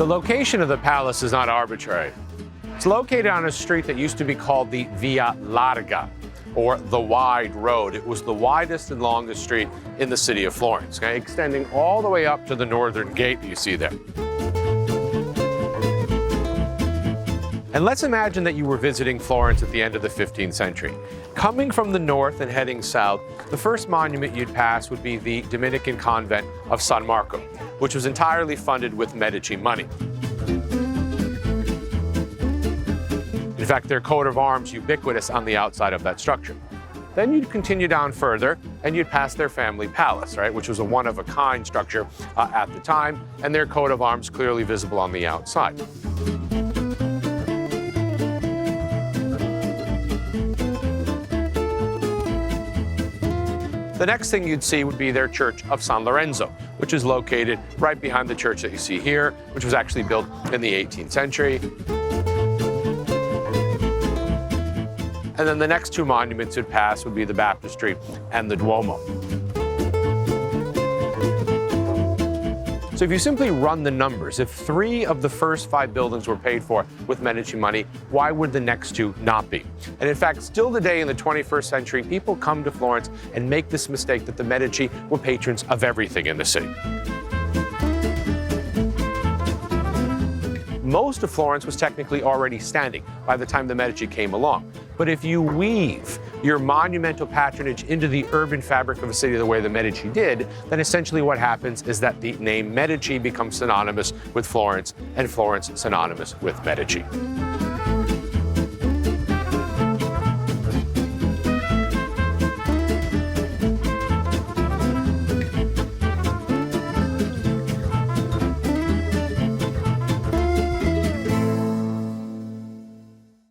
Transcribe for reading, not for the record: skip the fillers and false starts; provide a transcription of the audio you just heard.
The location of the palace is not arbitrary. It's located on a street that used to be called the Via Larga, or the Wide Road. It was the widest and longest street in the city of Florence, okay, extending all the way up to the northern gate that you see there. And let's imagine that you were visiting Florence at the end of the 15th century. Coming from the north and heading south, the first monument you'd pass would be the Dominican convent of San Marco, which was entirely funded with Medici money. In fact, their coat of arms ubiquitous on the outside of that structure. Then you'd continue down further and you'd pass their family palace, right, which was a one-of-a-kind structure at the time, and their coat of arms clearly visible on the outside. The next thing you'd see would be their church of San Lorenzo, which is located right behind the church that you see here, which was actually built in the 18th century. And then the next two monuments you'd pass would be the baptistry and the Duomo. So if you simply run the numbers, if 3 of the first 5 buildings were paid for with Medici money, why would the next 2 not be? And in fact, still today in the 21st century, people come to Florence and make this mistake that the Medici were patrons of everything in the city. Most of Florence was technically already standing by the time the Medici came along. But if you weave your monumental patronage into the urban fabric of a city the way the Medici did, then essentially what happens is that the name Medici becomes synonymous with Florence, and Florence synonymous with Medici.